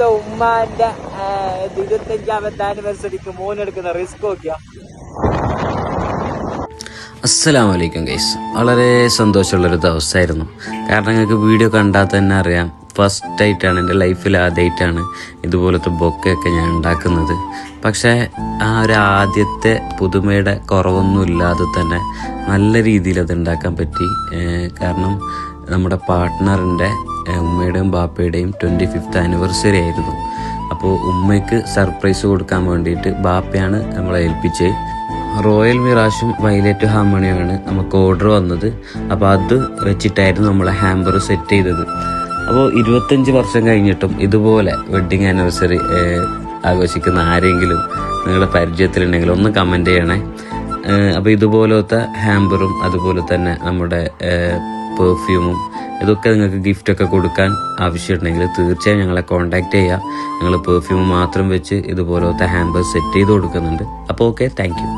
സ്വന്തം ഉമ്മാന്റെ 25ാമത്തെ ആനിവേഴ്സറിക്ക് മോനെടുക്കുന്ന റിസ്ക് നോക്കിയാ. അസ്സലാമു അലൈക്കും ഗൈസ്. വളരെ സന്തോഷമുള്ളൊരു ദിവസമായിരുന്നു. കാരണം നിങ്ങൾക്ക് വീഡിയോ കണ്ടാൽ തന്നെ അറിയാം, ഫസ്റ്റായിട്ടാണ് എൻ്റെ ലൈഫിൽ ആദ്യമായിട്ടാണ് ഇതുപോലത്തെ ബൊക്കെയൊക്കെ ഞാൻ ഉണ്ടാക്കുന്നത്. പക്ഷേ ആ ഒരു ആദ്യത്തെ പുതുമയുടെ കുറവൊന്നും ഇല്ലാതെ തന്നെ നല്ല രീതിയിൽ അത് ഉണ്ടാക്കാൻ പറ്റി. കാരണം നമ്മുടെ പാർട്ട്ണറിൻ്റെ ഉമ്മയുടെയും ബാപ്പയുടെയും 25th ആനിവേഴ്സറി ആയിരുന്നു. അപ്പോൾ ഉമ്മയ്ക്ക് സർപ്രൈസ് കൊടുക്കാൻ വേണ്ടിയിട്ട് ബാപ്പയാണ് നമ്മളെ ഏൽപ്പിച്ചത്. റോയൽ മിറാഷും വയലറ്റ് ഹാർമോണിയുമാണ് നമുക്ക് ഓർഡർ വന്നത്. അപ്പോൾ അത് വെച്ചിട്ടായിരുന്നു നമ്മളെ ഹാമ്പർ സെറ്റ് ചെയ്തത്. അപ്പോൾ 25 വർഷം കഴിഞ്ഞിട്ടും ഇതുപോലെ വെഡ്ഡിങ് ആനിവേഴ്സറി ആഘോഷിക്കുന്ന ആരെങ്കിലും നിങ്ങളുടെ പരിചയത്തിലുണ്ടെങ്കിൽ ഒന്ന് കമൻറ്റ് ചെയ്യണേ. അപ്പോൾ ഇതുപോലത്തെ ഹാമ്പറും അതുപോലെ തന്നെ നമ്മുടെ പെർഫ്യൂമും ഇതൊക്കെ നിങ്ങൾക്ക് ഗിഫ്റ്റൊക്കെ കൊടുക്കാൻ ആവശ്യമുണ്ടെങ്കിൽ തീർച്ചയായും ഞങ്ങളെ കോൺടാക്റ്റ് ചെയ്യുക. ഞങ്ങൾ പെർഫ്യൂം മാത്രം വെച്ച് ഇതുപോലത്തെ ഹാമ്പർ സെറ്റ് ചെയ്ത് കൊടുക്കുന്നുണ്ട്. അപ്പോൾ ഓക്കെ, താങ്ക് യു.